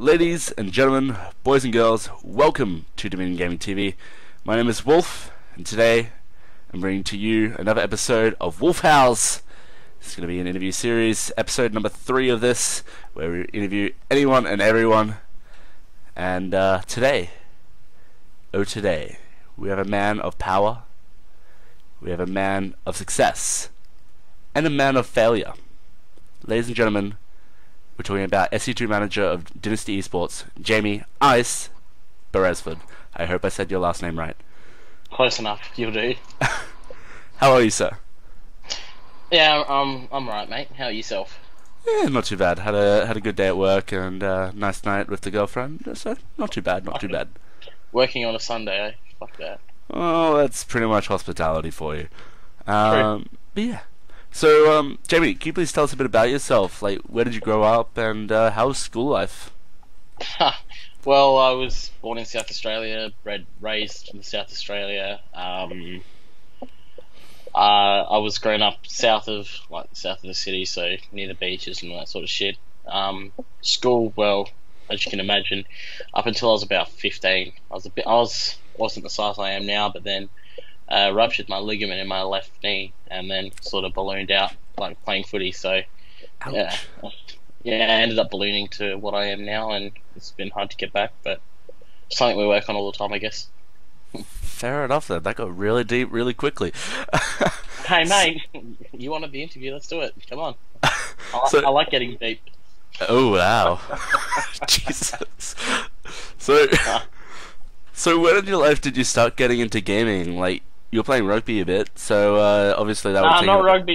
Ladies and gentlemen, boys and girls, welcome to Dominion Gaming TV. My name is Wolf, and today I'm bringing to you another episode of WoLF Howls. It's going to be an interview series, episode number 3 of this, where we interview anyone and everyone. And today, we have a man of power, we have a man of success, and a man of failure. Ladies and gentlemen, we're talking about SC2 manager of Dynasty Esports, Jamie Ice Beresford. I hope I said your last name right. Close enough, you'll do. How are you, sir? Yeah, I'm right, mate. How are yourself? Yeah, not too bad. Had a good day at work and nice night with the girlfriend. So not too bad, not too bad. Working on a Sunday, eh? Fuck that. Oh, that's pretty much hospitality for you. True. But yeah. So, Jamie, can you please tell us a bit about yourself? Like, where did you grow up, and how was school life? Well, I was born in South Australia, raised in South Australia. I was growing up south of the city, so near the beaches and all that sort of shit. School, well, as you can imagine, up until I was about 15, wasn't the size I am now, but then ruptured my ligament in my left knee, and then sort of ballooned out like playing footy. So yeah, I ended up ballooning to what I am now, and it's been hard to get back, but something we work on all the time, I guess. Fair enough then. That got really deep really quickly. Hey mate, you wanted the interview? Let's do it. Come on. I like getting deep. Oh wow, Jesus. So when in your life did you start getting into gaming? Like, you were playing rugby a bit, so obviously that would take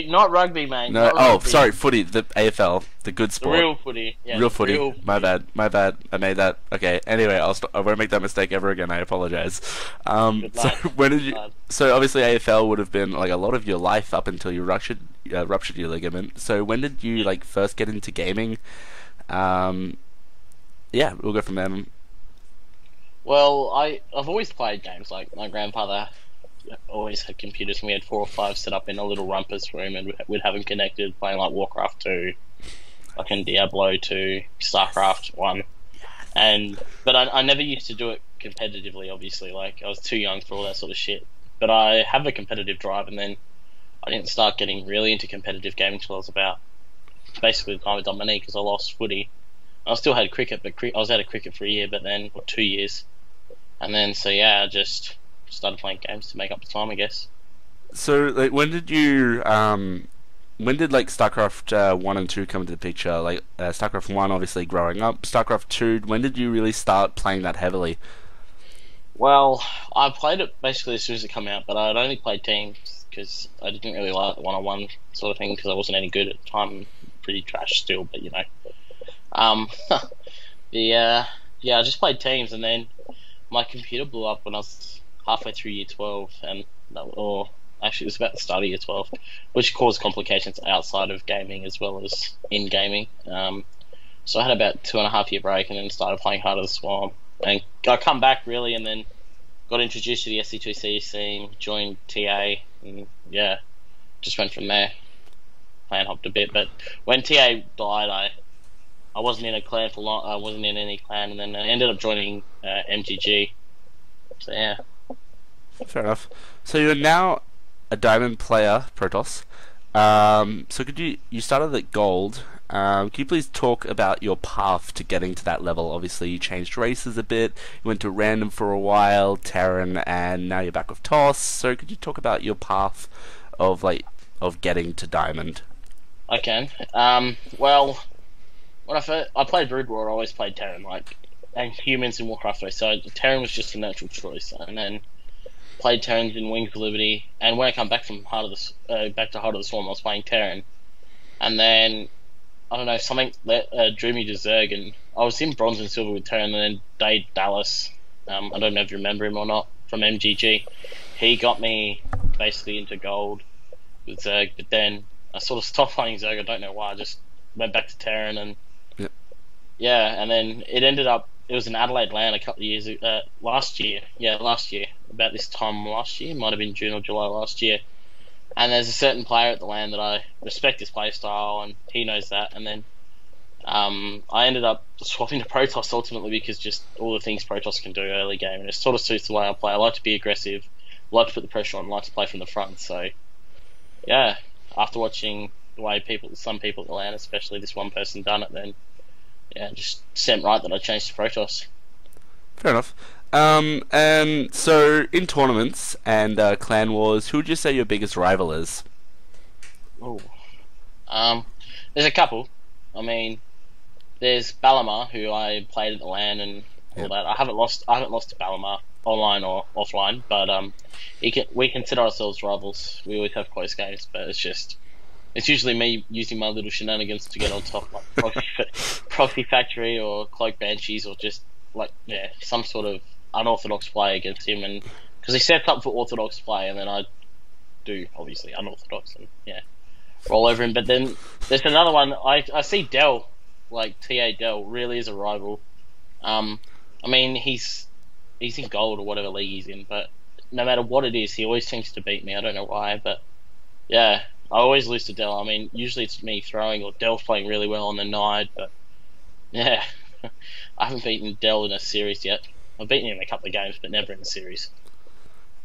not rugby, mate. No, rugby. Sorry, footy, the AFL, the good sport. The real footy, yeah. Real footy. My bad. I made that. Okay. Anyway, I won't make that mistake ever again. I apologize. So when did you? So obviously AFL would have been like a lot of your life up until you ruptured your ligament. So when did you like first get into gaming? Yeah, we'll go from there. Well, I've always played games. Like, my grandfather always had computers, and we had 4 or 5 set up in a little rumpus room, and we'd have them connected, playing like Warcraft 2, fucking Diablo 2, StarCraft 1, but I never used to do it competitively. Obviously, like, I was too young for all that sort of shit. But I have a competitive drive, and then I didn't start getting really into competitive gaming until I was about basically the time I done my knee, because I lost footy. I still had cricket, but I was out of cricket for a year, or 2 years. And then, so yeah, I just started playing games to make up the time, I guess. So, like, when did like StarCraft 1 and 2 come into the picture? Like, StarCraft 1, obviously growing up. StarCraft 2, when did you really start playing that heavily? Well, I played it basically as soon as it came out, but I'd only played teams, because I didn't really like the one-on-one sort of thing, because I wasn't any good at the time. Pretty trash still, but you know. I just played teams, and then my computer blew up when I was halfway through year 12, or actually it was about the start of year 12, which caused complications outside of gaming as well as in gaming. So I had about 2.5 year break, and then started playing Heart of the Swarm, and I come back really, and then got introduced to the SC2C scene, joined TA, and yeah, just went from there. Clan hopped a bit, but when TA died, I wasn't in a clan for long. I wasn't in any clan, and then I ended up joining MGG. So yeah. Fair enough. So you're now a diamond player, Protoss. So you started at gold. Can you please talk about your path to getting to that level? Obviously, you changed races a bit. You went to random for a while, Terran, and now you're back with Toss. So could you talk about your path of getting to diamond? I can. Well, when I played Brood War, I always played Terran, and humans in Warcraft 3, so Terran was just a natural choice, and then played Terrans in Wings of Liberty, and when I come back from back to Heart of the Swarm, I was playing Terran, and then, I don't know, something drew me to Zerg, and I was in Bronze and Silver with Terran, and then Dade Dallas, I don't know if you remember him or not, from MGG, he got me basically into gold with Zerg, but then I sort of stopped playing Zerg. I don't know why. I just went back to Terran, and yeah, and then it ended up. It was in Adelaide LAN a couple of years last year. Yeah, last year, about this time last year. Might have been June or July last year. And there's a certain player at the LAN that I respect his play style, and he knows that. And then I ended up swapping to Protoss ultimately because just all the things Protoss can do early game, and it sort of suits the way I play. I like to be aggressive, like to put the pressure on, like to play from the front. So yeah, after watching the way some people at the LAN, especially this one person, done it, then yeah, just sent right that I changed to Protoss. Fair enough. And so in tournaments and clan wars, who would you say your biggest rival is? Oh, there's a couple. I mean, there's Balamar, who I played at the LAN and all Yep. that. I haven't lost to Balamar online or offline, but we consider ourselves rivals. We always have close games, but it's usually me using my little shenanigans to get on top, like Proxy Factory or Cloak Banshees, or just like some sort of unorthodox play against him, and because he sets up for orthodox play, and then I do obviously unorthodox, and roll over him. But then there's another one. I see Dell, like TA Dell, really is a rival. I mean he's in gold or whatever league he's in, but no matter what it is, he always seems to beat me. I don't know why, but yeah, I always lose to Dell. I mean, usually it's me throwing or Dell playing really well on the night, but yeah, I haven't beaten Dell in a series yet. I've beaten him in a couple of games, but never in a series.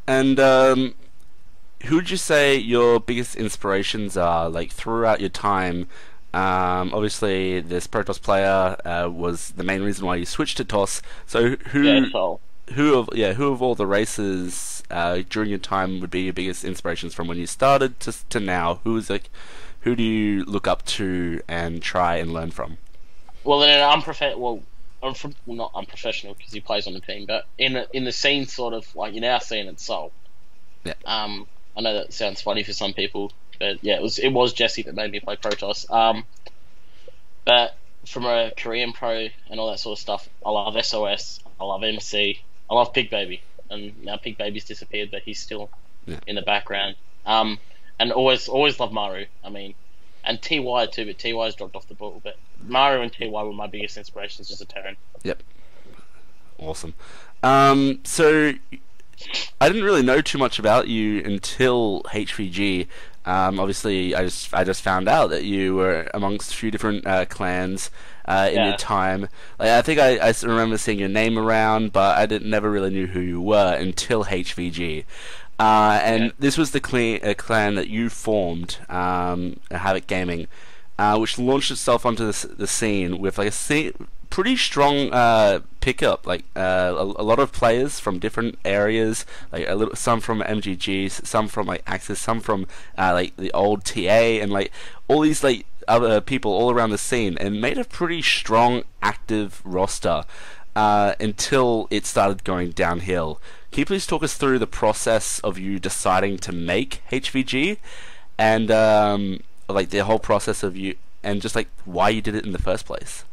And who would you say your biggest inspirations are, like throughout your time? Obviously, this Protoss player was the main reason why you switched to TOS. So Yeah, so who of all the races during your time would be your biggest inspirations from when you started to now? Who do you look up to and try and learn from? well, not unprofessional because he plays on the team, but in the scene, sort of like you're now seeing it. Soul. Yeah. I know that sounds funny for some people, but yeah, it was Jesse that made me play Protoss. But from a Korean pro and all that sort of stuff, I love SOS, I love MC, I love Pig Baby, and now Pig Baby's disappeared, but he's still in the background. And always love Maru. I mean, and TY too, but TY's dropped off the ball. But Maru and TY were my biggest inspirations as a Terran. Yep. Awesome. So I didn't really know too much about you until HvG. Obviously, I just found out that you were amongst a few different clans in your time. Like, I think I remember seeing your name around, but I never really knew who you were until HvG. And this was the clan that you formed, Havoc Gaming, which launched itself onto the scene with like pretty strong pickup, like a lot of players from different areas, like some from MGGs, some from like Axis, some from like the old TA, and like all these like other people all around the scene, and made a pretty strong active roster until it started going downhill. Can you please talk us through the process of you deciding to make HvG, and like the whole process of you, and just like why you did it in the first place?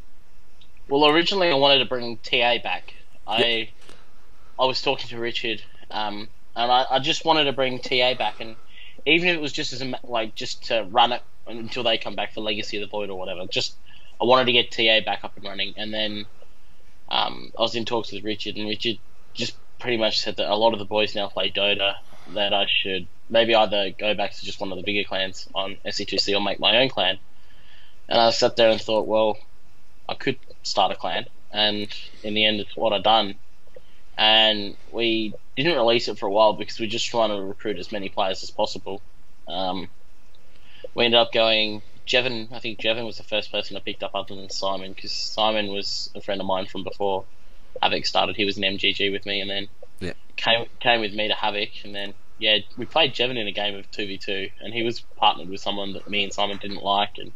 Well, originally I wanted to bring TA back. I was talking to Richard, and I just wanted to bring TA back, and even if it was just just to run it until they come back for Legacy of the Void or whatever. I wanted to get TA back up and running, and then I was in talks with Richard, and Richard just pretty much said that a lot of the boys now play Dota, that I should maybe either go back to just one of the bigger clans on SC2C or make my own clan. And I sat there and thought, well, I could start a clan, and in the end it's what I done. And we didn't release it for a while because we were just trying to recruit as many players as possible. We ended up going Jevon. I think Jevon was the first person I picked up other than Simon, because Simon was a friend of mine from before Havoc started. He was an MGG with me, and then came with me to Havoc, and then we played Jevon in a game of 2v2, and he was partnered with someone that me and Simon didn't like, and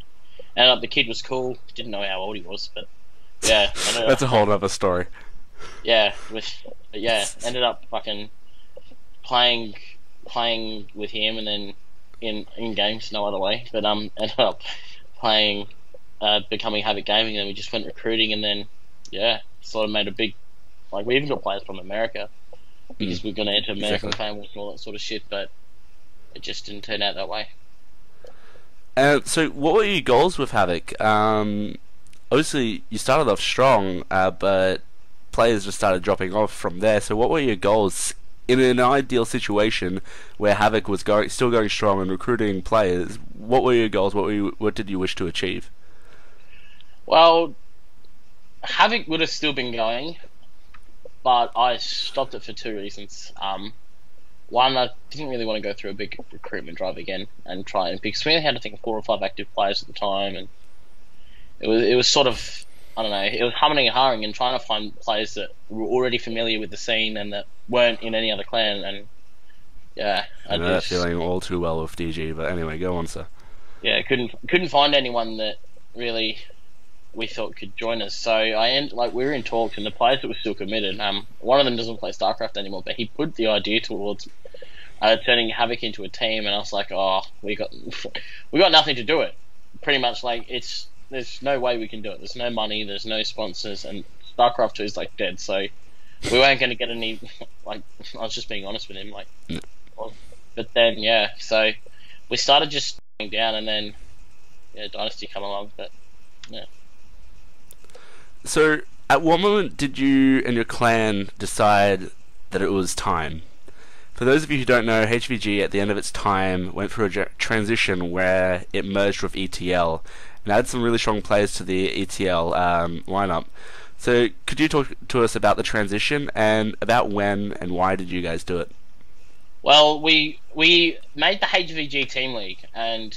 ended up the kid was cool. Didn't know how old he was, but That's a whole other story. Ended up fucking playing with him, and then in games no other way, but ended up playing becoming Havoc Gaming, and we just went recruiting, and then sort of made a big, like, we even got players from America because we're going to enter American clan wars and all that sort of shit, but it just didn't turn out that way. So what were your goals with Havoc? Obviously you started off strong, but players just started dropping off from there. So what were your goals in an ideal situation where Havoc was still going strong and recruiting players? What were your goals? What did you wish to achieve? Well, Havoc would have still been going, but I stopped it for two reasons. One, I didn't really want to go through a big recruitment drive again and try and because we only had I think 4 or 5 active players at the time, and it was sort of I don't know, it was humming and hawing and trying to find players that were already familiar with the scene and that weren't in any other clan. And yeah, I know that feeling all too well with DG. But anyway, go on, sir. Yeah, couldn't find anyone that really we thought could join us. So we were in talks, and the players that were still committed. One of them doesn't play StarCraft anymore, but he put the idea towards turning Havoc into a team, and I was like, oh, we got nothing to do it. Pretty much like there's no way we can do it. There's no money, there's no sponsors, and StarCraft 2 is like dead. So we weren't going to get any. Like I was just being honest with him. Like, but then yeah, so we started just down, and then Dynasty come along, but yeah. So, at what moment did you and your clan decide that it was time? For those of you who don't know, HvG at the end of its time went through a transition where it merged with ETL and added some really strong players to the ETL lineup. So, could you talk to us about the transition and about when and why did you guys do it? Well, we made the HvG team league, and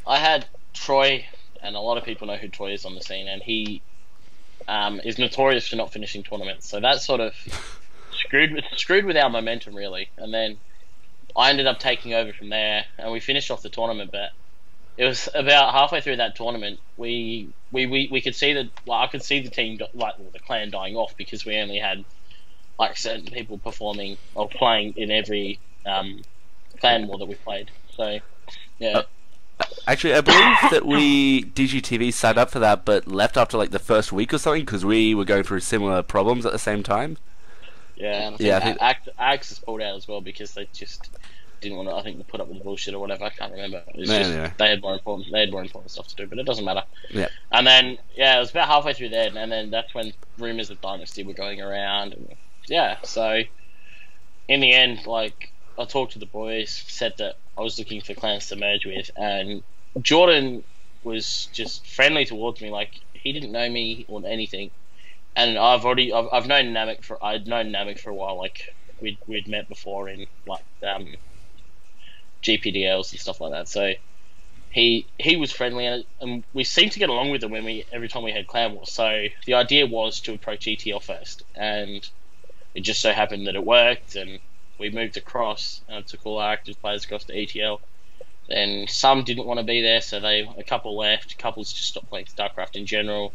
I had Troy, and a lot of people know who Troy is on the scene, and he is notorious for not finishing tournaments. So that sort of screwed with our momentum, really. And then I ended up taking over from there, and we finished off the tournament. But it was about halfway through that tournament, we could see that. Well, I could see the team, the clan, dying off because we only had like certain people performing or playing in every clan war that we played. So yeah. Actually, I believe that DGTV signed up for that, but left after like the first week or something because we were going through similar problems at the same time. Yeah, and I think Axis pulled out as well because they just didn't want to. I think they put up with the bullshit or whatever. I can't remember. It was they had more important stuff to do, but it doesn't matter. Yeah. And then it was about halfway through there, and then that's when rumors of Dynasty were going around, and yeah. So in the end, like I talked to the boys, said that I was looking for clans to merge with, and Jordan was just friendly towards me. Like he didn't know me or anything, and I've known Namek for a while. Like we'd met before in like GPDLs and stuff like that. So he was friendly, and we seemed to get along with him every time we had clan wars. So the idea was to approach ETL first, and it just so happened that it worked, and we moved across and took all our active players across to ETL. Then some didn't want to be there, so a couple left. Couples just stopped playing StarCraft in general.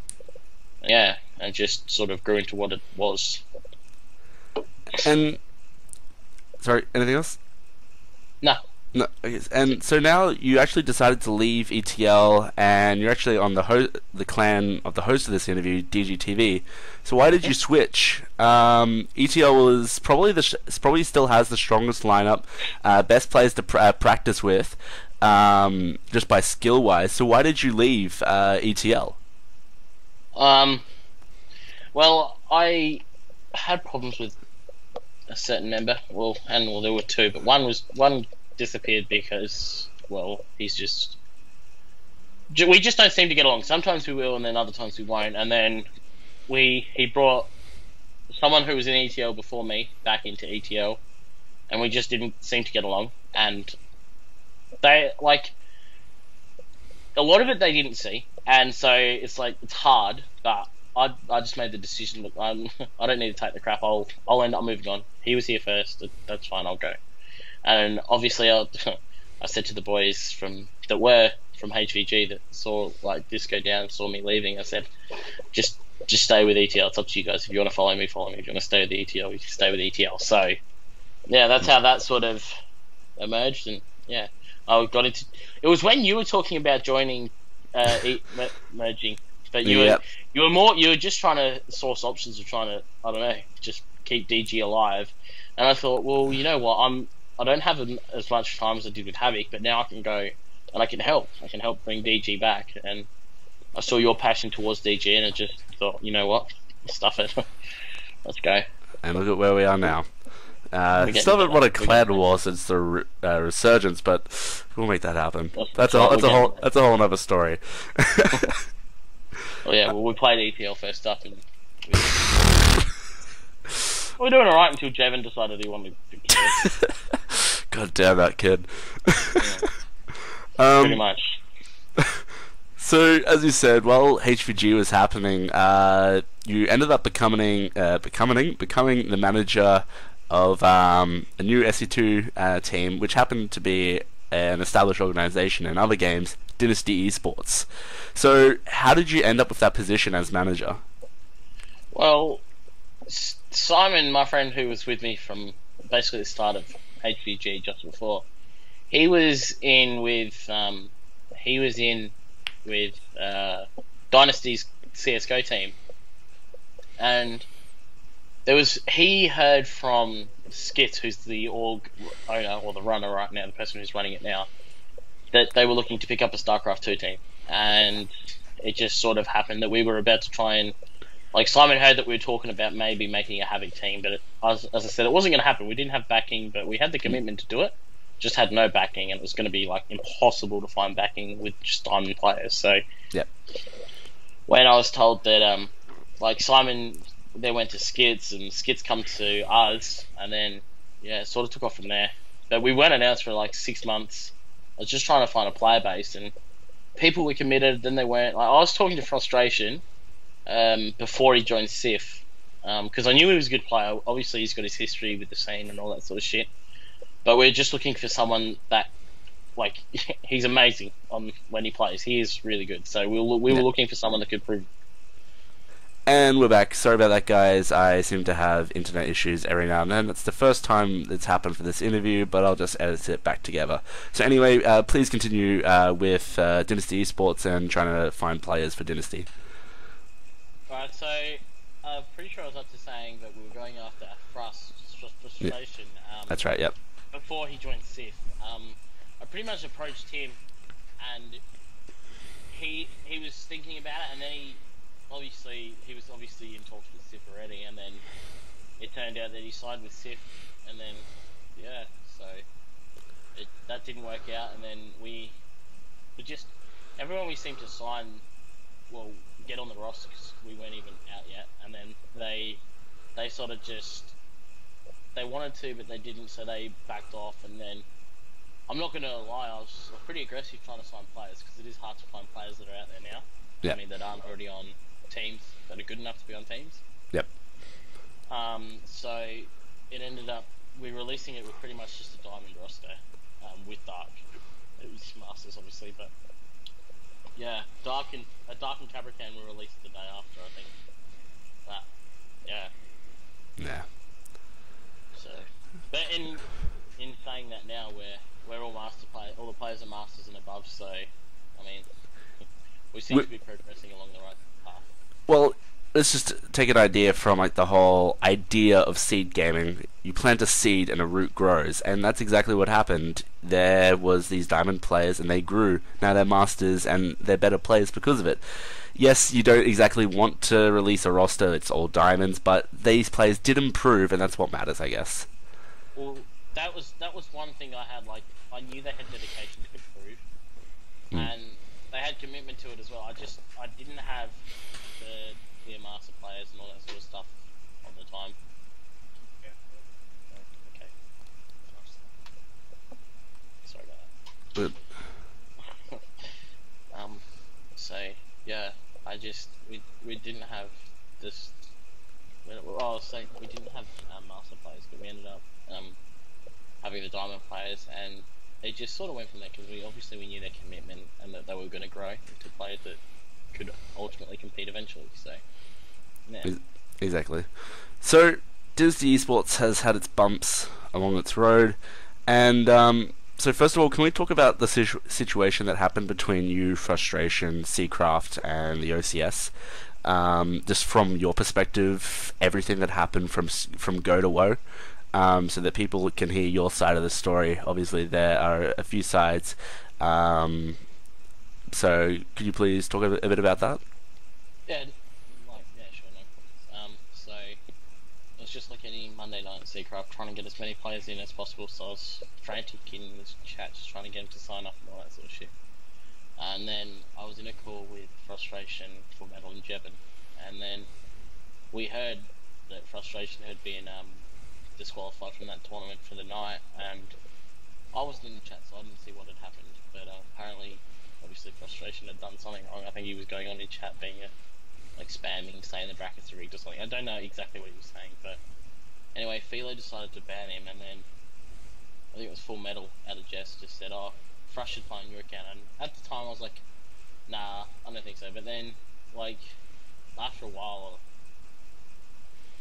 Yeah, and just sort of grew into what it was. And sorry, anything else? No. No. And so now you actually decided to leave ETL, and you're actually on the clan of the host of this interview, DGTV. So why did you switch? ETL was probably still has the strongest lineup, best players to practice with, just by skill wise. So why did you leave ETL? Well, I had problems with a certain member. Well, there were two, but one disappeared because he's just we just don't seem to get along. Sometimes we will, and then other times we won't. And then he brought someone who was in ETL before me back into ETL, and we just didn't seem to get along. And they like a lot of it they didn't see, and so it's hard. But I just made the decision that I don't need to take the crap. I'll end up moving on. He was here first. That's fine. I'll go. And obviously, I said to the boys that were from HvG that saw this go down, saw me leaving. I said, just stay with ETL. It's up to you guys. If you want to follow me, follow me. If you want to stay with the ETL, you can stay with ETL. So, yeah, that's how that sort of emerged. And yeah, I got into. It was when you were talking about joining, merging, but you were just trying to source options of trying to just keep DG alive. And I thought, well, you know what, I don't have as much time as I did with Havoc, but now I can go and I can help. I can help bring DG back. And I saw your passion towards DG, and I just thought, you know what, stuff it. Let's go. And look at where we are now. Still haven't won a clan war since the resurgence, but we'll make that happen. That's a whole other story. Oh yeah, well we played EPL first up, and we were doing alright until Jevon decided he wanted to kill. God damn that kid. Yeah, pretty um, much. so as you said, while HvG was happening, you ended up becoming the manager of a new SE2 team, which happened to be an established organization in other games, Dynasty Esports. So how did you end up with that position as manager? Well, Simon, my friend who was with me from basically the start of HvG just before, he was in with Dynasty's CS:GO team, and he heard from Skits, who's the org owner or the runner right now, the person who's running it now, that they were looking to pick up a StarCraft 2 team, and it just sort of happened that we were about to try and, like, Simon heard that we were talking about maybe making a HvG team, but as I said, it wasn't going to happen. We didn't have backing, but we had the commitment to do it, just had no backing, and it was going to be like impossible to find backing with just diamond players. So Yep. when I was told that like Simon, they went to Skits, and Skits come to us, and then yeah, it sort of took off from there. But we weren't announced for like 6 months. I was just trying to find a player base, and people were committed, then they weren't. Like, I was talking to Frustration before he joined Sif, because I knew he was a good player. Obviously, he's got his history with the scene and all that sort of shit. But we're just looking for someone that, like, he's amazing on when he plays. He is really good. So we were looking for someone that could prove. And we're back. Sorry about that, guys. I seem to have internet issues every now and then. It's the first time it's happened for this interview, but I'll just edit it back together. So anyway, please continue with Dynasty Esports and trying to find players for Dynasty. Right, so I'm pretty sure I was up to saying that we were going after Frustration. That's right, yep. Before he joined Sif. I pretty much approached him, and he was thinking about it, and then he was obviously in talks with Sif already, and then it turned out that he signed with Sif, and then yeah, so that didn't work out, and then we just, everyone we seemed to sign, well, get on the roster, because we weren't even out yet, and then they sort of just, they wanted to, but they didn't, so they backed off, and then I'm not going to lie, I was pretty aggressive trying to sign players, because it is hard to find players that are out there now. Yep. I mean, that aren't already on teams, that are good enough to be on teams. Yep. So it ended up, we're releasing it with pretty much just a diamond roster, with Dark. It was Masters, obviously, but yeah, Dark and Caprican were released the day after, I think. But yeah. Yeah. So, but in saying that now, we're all master players. All the players are masters and above. So, I mean, we seem to be progressing along the right path. Well, let's just take an idea from like the whole idea of seed gaming. You plant a seed and a root grows, and that's exactly what happened. There was these diamond players, and they grew. Now they're masters, and they're better players because of it. Yes, you don't exactly want to release a roster, it's all diamonds, but these players did improve, and that's what matters, I guess. Well, that was one thing I had. Like, I knew they had dedication to improve, and they had commitment to it as well. I didn't have the clear master players and all that sort of stuff on the time. Yeah. Okay. Sorry about that. So yeah, we didn't have this. Well, I was saying we didn't have master players, but we ended up having the diamond players, and it just sort of went from there, because we knew their commitment and that they were going to grow into players that could ultimately compete eventually. So yeah. Exactly. So Dynasty Esports has had its bumps along its road, and so first of all, can we talk about the situation that happened between you, Frustration, Seacraft, and the OCS? Just from your perspective, everything that happened from Go to Woe, so that people can hear your side of the story. Obviously, there are a few sides. So, could you please talk a bit about that? Yeah, sure, no problems. So it was just like any Monday night at Seacraft, trying to get as many players in as possible. So I was frantic in this chat, just trying to get them to sign up and all that sort of shit. And then I was in a call with Frustration, Full Metal, and Jevon, and then we heard that Frustration had been disqualified from that tournament for the night, and I wasn't in the chat, so I didn't see what had happened. But apparently, obviously, Frustration had done something wrong. I think he was going on in chat, being like spamming, saying the brackets are rigged or something. I don't know exactly what he was saying, but anyway, Philo decided to ban him, and then I think it was Full Metal out of jest just said, "Oh, Frush is playing your account." And at the time, I was like, "Nah, I don't think so." But then, like, after a while,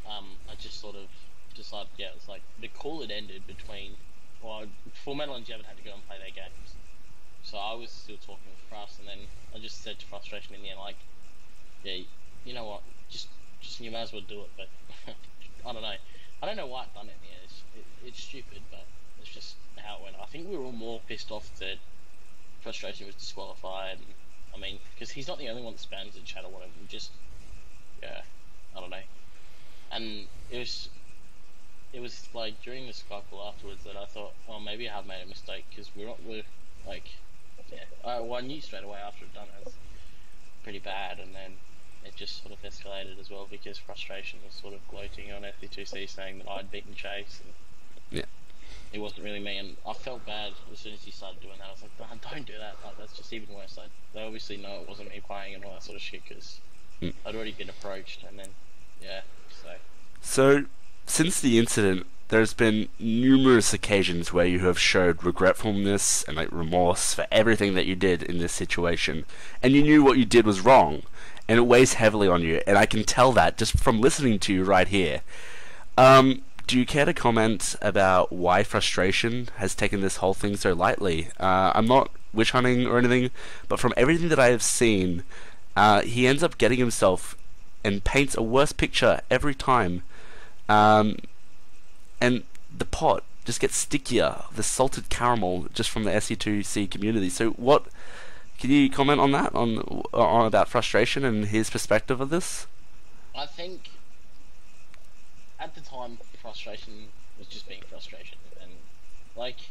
I just sort of decided, yeah, it's like the call had ended between, well, Full Metal and Jevon had to go and play their games, so I was still talking with Frust, and then I just said to Frustration in the end, like, yeah, you know what, just you might as well do it. But I don't know. I don't know why I've done it in the end. It's stupid, but it's just how it went. I think we were all more pissed off that Frustration was disqualified. And, I mean, because he's not the only one that spams in chat or whatever. Just, yeah, I don't know. And it was like during the Skype call afterwards that I thought, well, maybe I have made a mistake, because we're like, yeah. Well, I knew straight away after I'd done it, it's pretty bad, and then it just sort of escalated as well, because Frustration was sort of gloating on SC2C, saying that I'd beaten Chase, and Yeah. it wasn't really me, and I felt bad as soon as he started doing that. I was like, don't do that, like, that's just even worse. Like, they obviously know it wasn't me playing and all that sort of shit, because I'd already been approached, and then, yeah, So, since the incident, there's been numerous occasions where you have showed regretfulness and like remorse for everything that you did in this situation, and you knew what you did was wrong, and it weighs heavily on you, and I can tell that just from listening to you right here. Do you care to comment about why Frustration has taken this whole thing so lightly? I'm not witch hunting or anything, but from everything that I have seen, he ends up getting himself and paints a worse picture every time. And the pot just gets stickier, the salted caramel, just from the SC2C community. So what, can you comment on that, on about Frustration and his perspective of this? I think at the time, Frustration was just being Frustration, and like,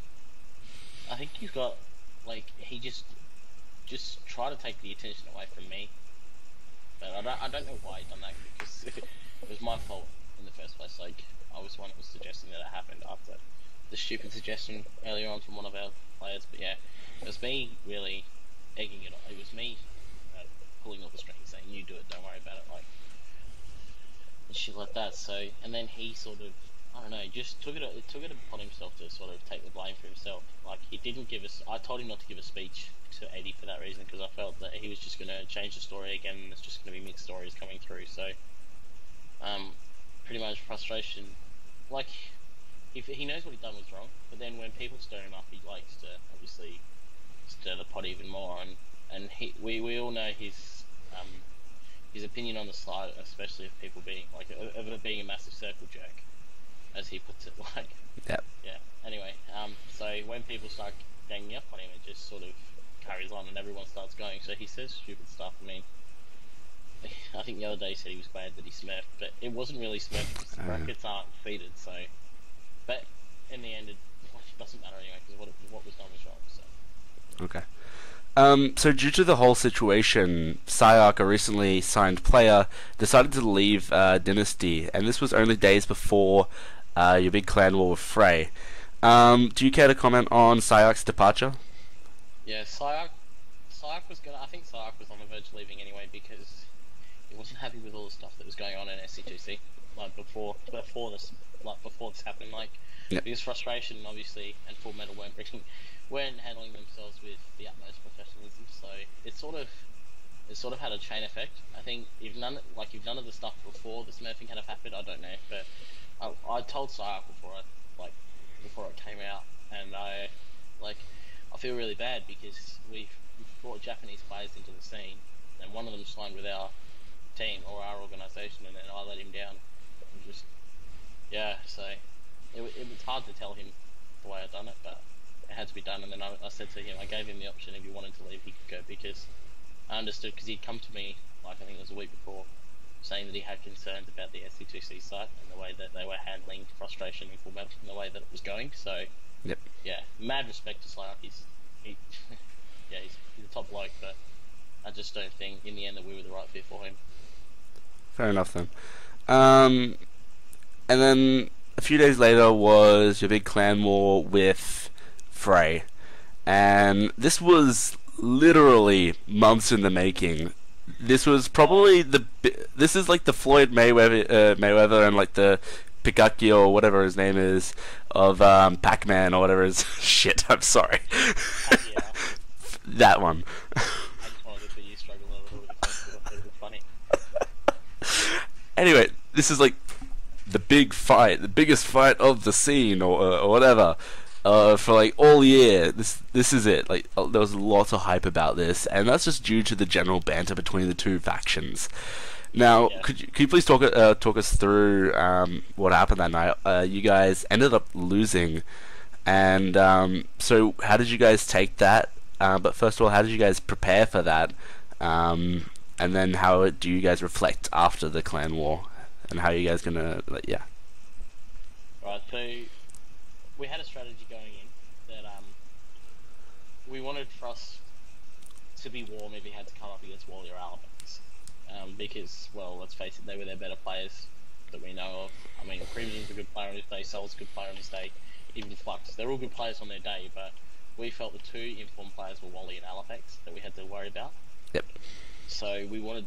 I think you've got, like, he just tried to take the attention away from me, but I don't know why he done that, because it was my fault in the first place. Like, I was the one who was suggesting that it happened after the stupid suggestion earlier on from one of our players. But yeah, it was me really egging it on. It was me pulling all the strings, saying, "You do it, don't worry about it," like, and shit like that. So, and then he sort of, I don't know, just took it upon himself to sort of take the blame for himself. Like, he didn't give us. I told him not to give a speech to Eddie for that reason, because I felt that he was just going to change the story again, and it's just going to be mixed stories coming through. So, pretty much Frustration, like, if he knows what he done was wrong, but then when people stir him up, he likes to obviously stir the pot even more, and we all know his opinion on the side, especially of people being like, of it being a massive circle jerk, as he puts it. Like, Yep. yeah. Anyway, so when people start ganging up on him, it just sort of carries on, and everyone starts going. So he says stupid stuff. I mean, I think the other day he said he was glad that he smurfed, but it wasn't really smurfed because the brackets aren't feeded. So, but in the end, it doesn't matter anyway, because what was done was wrong. So. Okay. So due to the whole situation, Psyarch, a recently signed player, decided to leave Dynasty, and this was only days before your big clan war with Frey. Do you care to comment on Psyarch's departure? Yeah, Psyarch was gonna. I think Psyarch was on the verge of leaving anyway, because he wasn't happy with all the stuff that was going on in SC2C, like before this happened. Like, Yep. Because Frustration, obviously, and Full Metal weren't handling themselves with the utmost professionalism. So it sort of had a chain effect. I think if none of the stuff before the smurfing had happened, I don't know. But I told Psyarch before it came out, and I feel really bad, because we've brought Japanese players into the scene, and one of them signed with our team or our organisation, and then I let him down. And just, yeah, so it was hard to tell him the way I'd done it, but it had to be done. And then I said to him, I gave him the option, if he wanted to leave, he could go, because I understood, because he'd come to me, like, I think it was a week before, saying that he had concerns about the SC2C site and the way that they were handling Frustration and Full Metal and the way that it was going. So, Yep. yeah, mad respect to Psyarch. yeah, he's a top bloke, but I just don't think in the end that we were the right fit for him. Fair enough then. Um, and then a few days later was your big clan war with Frey, and this was literally months in the making. This was probably this is like the Floyd Mayweather and like the Pikaki or whatever his name is of Pac-Man or whatever his shit. I'm sorry. Yeah. That one. I just wanted to see you struggle a little bit because it was funny. Anyway, this is like the big fight, the biggest fight of the scene, or whatever, for like all year. This is it. Like there was lots of hype about this, and that's just due to the general banter between the two factions. Now, Yeah. could you please talk us through what happened that night? You guys ended up losing, and so how did you guys take that? But first of all, how did you guys prepare for that? And then how do you guys reflect after the clan war? And how are you guys gonna, like, yeah. Right, so we had a strategy going in that we wanted for us to be warm if we had to come up against WoLF Howls. Because, well, let's face it, they were their better players that we know of. I mean, Crimson's a good player on his day, Sol's a good player on his day, even Flux. They're all good players on their day, but we felt the two informed players were Wally and Halifax that we had to worry about. Yep. So we wanted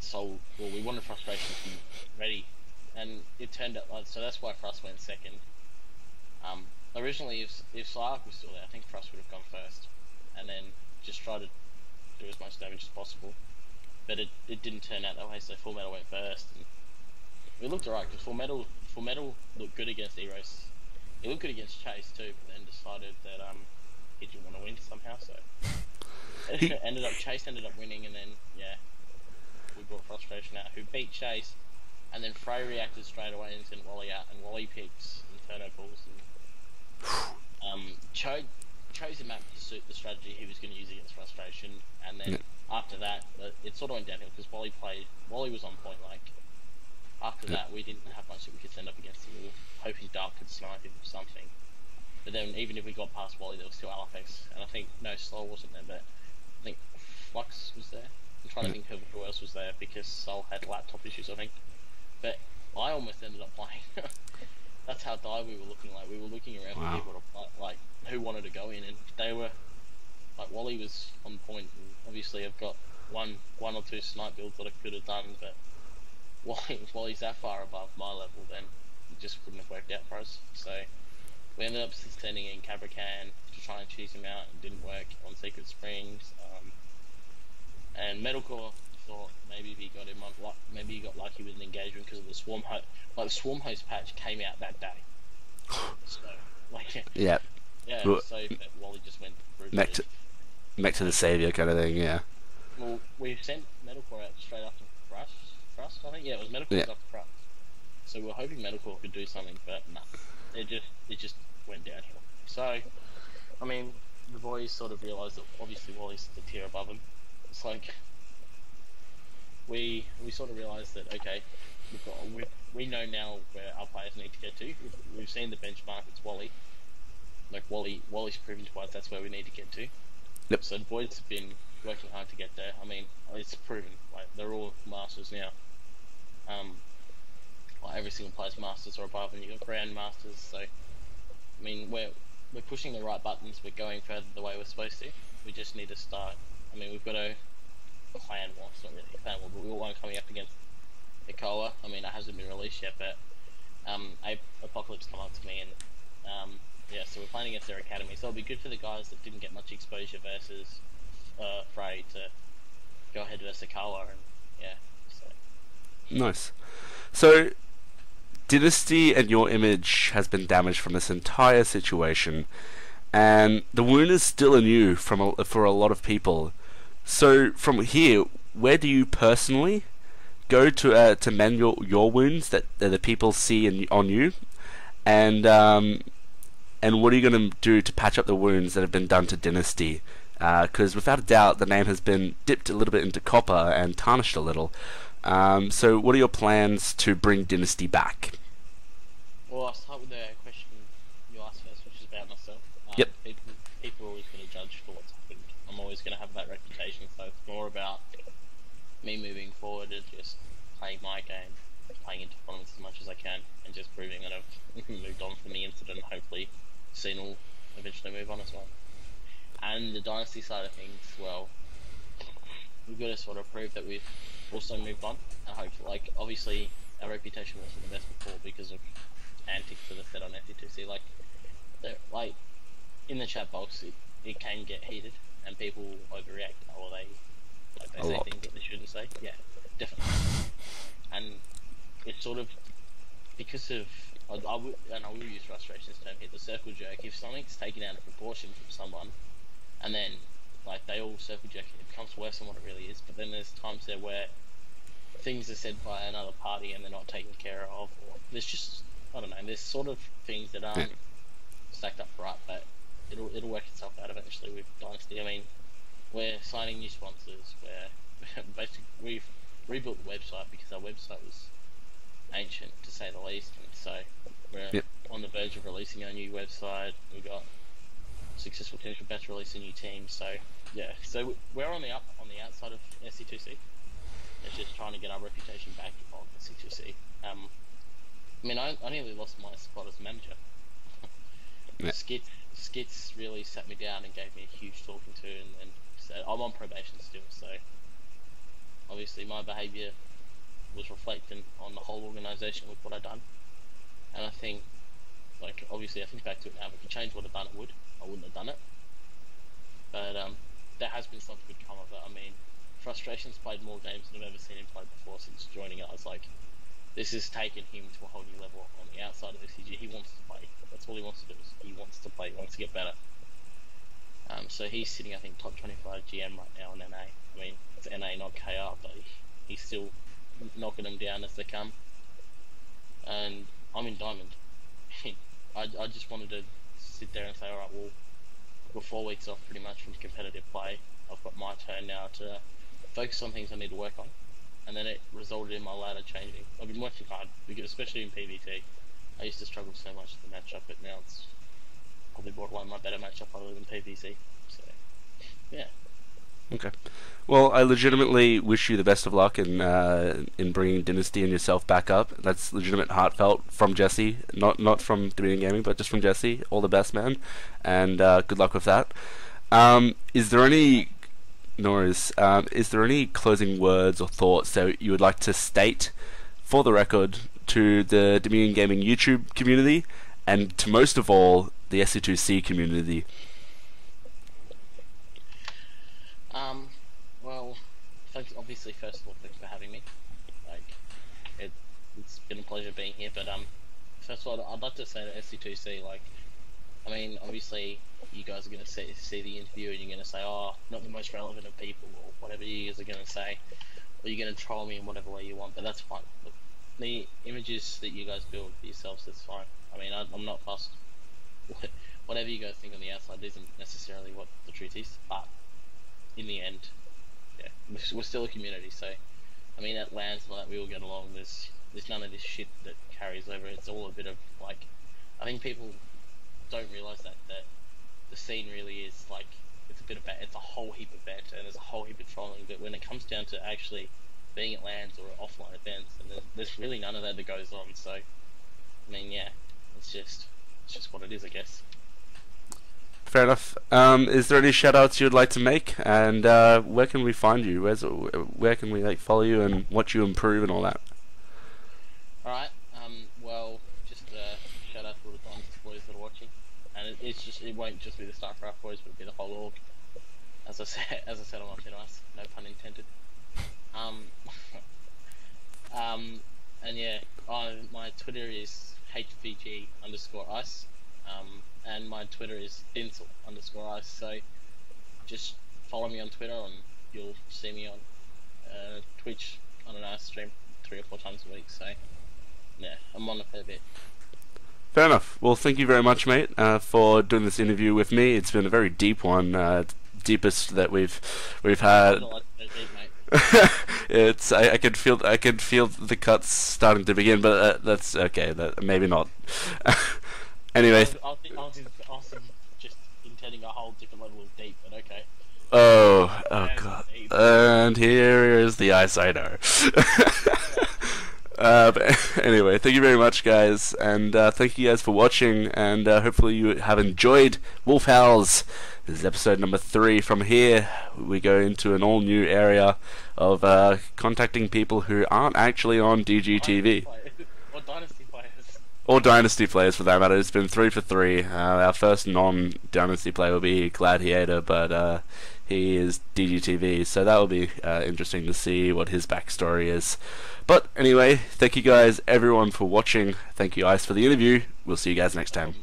we wanted Frustration to be ready, and it turned out like, so that's why Frust went second. Originally, if Slark was still there, I think Frust would have gone first, and then just try to do as much damage as possible. But it didn't turn out that way, so Full Metal went first. And we looked alright because Full Metal looked good against Eros. He looked good against Chase too, but then decided that he didn't want to win somehow, so Chase ended up winning, and then yeah, we brought Frustration out, who beat Chase, and then Frey reacted straight away and sent Wally out, and Wally picked Inferno Balls, and chose a map to suit the strategy he was going to use against Frustration, and then after that, it sort of went downhill because Wally was on point. Like after that, we didn't have much that we could send up against him. We were hoping Dark could snipe him or something. But then even if we got past Wally, there was still Halifax, and I think no Sol wasn't there, but I think Flux was there. I'm trying to think of who else was there because Sol had laptop issues, I think. But I almost ended up playing. That's how dire we were looking like. We were looking around for people to play, like who wanted to go in, and they were like Wally was on point. And obviously, I've got one or two snipe builds that I could have done, but Wally's that far above my level, then it just wouldn't have worked out for us. So we ended up sending in Cabracan to try and cheese him out. It didn't work on Secret Springs. And Metalcore thought maybe he got him on, maybe he got lucky with an engagement because of the Swarm Host. Like the Swarm Host patch came out that day. So like Yeah. yeah. Well, So Wally just went next to the savior kind of thing. Yeah. Well, we sent Metalcore out straight after Frust. I think it was Metalcore after Frust. So we were hoping Metalcore could do something, but no, it just went downhill. So, I mean, the boys sort of realised that obviously Wally's the tier above him. It's like we sort of realised that okay, we know now where our players need to get to. We've seen the benchmark. It's Wally. Like Wally's proven to us that's where we need to get to. Yep. So the boys have been working hard to get there. I mean, it's proven. Like they're all masters now. Like every single player's masters or above, and you got grand masters. So, I mean, we're pushing the right buttons. We're going further the way we're supposed to. We just need to start. I mean, we've got a clan war. It's not really a clan war, but we've got one coming up against Ikoa. I mean, it hasn't been released yet, but Apocalypse come up to me, and yeah, so we're playing against their academy. So it'll be good for the guys that didn't get much exposure versus Frey to go ahead versus Ikoa, and yeah. So. Nice. So, Dynasty and your image has been damaged from this entire situation, and the wound is still anew for a lot of people. So, from here, where do you personally go to mend your wounds that the people see on you, and what are you going to do to patch up the wounds that have been done to Dynasty? Because without a doubt, the name has been dipped a little bit into copper and tarnished a little. So what are your plans to bring Dynasty back? Well, I'll start with the question you asked first, which is about myself. Yep. People are always going to judge for what's happened. I'm always always going to have that reputation. So it's more about me moving forward and just playing my game, playing into tournaments as much as I can, and just proving that I've moved on from the incident. Hopefully, Scene will eventually move on as well. And the Dynasty side of things, well, we've got to sort of prove that we've also moved on, and hopefully, like, obviously, our reputation wasn't the best before because of antics that are said on SC2C. Like in the chat box, it can get heated, and people overreact. They say things that they shouldn't say. Yeah, definitely. And it's sort of because of I will use frustrations term here, the circle jerk. If something's taken out of proportion from someone, and then like they all circle jerk it, becomes worse than what it really is. But then there's times there where things are said by another party and they're not taken care of, or there's just, I don't know, there's sort of things that aren't stacked up right, but it'll work itself out eventually with Dynasty. I mean, we're signing new sponsors, basically we've rebuilt the website because our website was ancient, to say the least, and so we're on the verge of releasing our new website. We've got successful potential batch release a new team, so yeah, so we're on the up on the outside of SC2C. It's just trying to get our reputation back on SC2C. I mean, I nearly lost my spot as manager. Skits really sat me down and gave me a huge talking to, and said I'm on probation still, so obviously my behaviour was reflecting on the whole organisation with what I'd done. And I think, like, obviously I think back to it now, if I could change what I'd done, I wouldn't have done it. But there has been something good come of it. I mean, Frustration's played more games than I've ever seen him play before since joining it. I was like, this has taken him to a whole new level on the outside of HvG. He wants to play. That's all he wants to do. Is he wants to play. He wants to get better. So he's sitting, I think, top 25 GM right now in NA. I mean, it's NA, not KR, but he's still knocking them down as they come. And I'm in Diamond. I just wanted to sit there and say, alright, well, we're 4 weeks off pretty much from competitive play. I've got my turn now to focus on things I need to work on. And then it resulted in my ladder changing. I've been working hard, because especially in PvT. I used to struggle so much with the matchup, but now it's probably borderline my better matchup other than PvC. So, yeah. Okay. Well, I legitimately wish you the best of luck in bringing Dynasty and yourself back up. That's legitimate, heartfelt from Jesse, not from Dominion Gaming, but just from Jesse. All the best, man, and good luck with that. Is there any closing words or thoughts that you would like to state for the record to the Dominion Gaming YouTube community, and to most of all the SC2C community? Well, thanks, obviously, first of all, thanks for having me. Like, it's been a pleasure being here, but first of all, I'd like to say to SC2C, like, I mean, obviously, you guys are going to see the interview and you're going to say, oh, not the most relevant of people, or whatever you guys are going to say, or you're going to troll me in whatever way you want, but that's fine. Look, the images that you guys build for yourselves, that's fine. I mean, I'm not fussed. Whatever you guys think on the outside isn't necessarily what the truth is, but in the end, yeah, we're still a community, so, I mean, at LANs and all that, we all get along. There's none of this shit that carries over. It's all a bit of, like, I think people don't realise that the scene really is, like, it's a whole heap of banter, and there's a whole heap of trolling, but when it comes down to actually being at LANs or offline events, and there's really none of that that goes on, so, I mean, yeah, it's just what it is, I guess. Fair enough. Is there any shout-outs you'd like to make, and where can we find you? Where can we, like, follow you and watch you improve and all that? Alright, well, just shout out to all the Dynasty boys that are watching, and it won't just be the StarCraft boys, but it'll be the whole org. As I said on my channel, no pun intended. And yeah, my Twitter is HvG_Ice, and my Twitter is Dinsel_Ice, so just follow me on Twitter and you'll see me on Twitch. I don't know, I stream 3 or 4 times a week, so yeah, I'm on a fair bit. Fair enough. Well, thank you very much, mate, for doing this interview with me. It's been a very deep one, deepest that we've had. It's I can feel the cuts starting to begin, but that's okay. That maybe not. Anyway, I was just intending a whole different level of deep, but okay. Oh god. And here is the Ice I know. But anyway, thank you very much, guys, and thank you guys for watching, and hopefully you have enjoyed WoLF Howls. This is episode number 3. From here, we go into an all-new area of contacting people who aren't actually on DGTV. Or Dynasty players. Or Dynasty players, for that matter. It's been 3 for 3. Our first non-Dynasty player will be Gladiator, but he is DGTV, so that will be interesting to see what his backstory is. But anyway, thank you guys, everyone, for watching. Thank you, Ice, for the interview. We'll see you guys next time.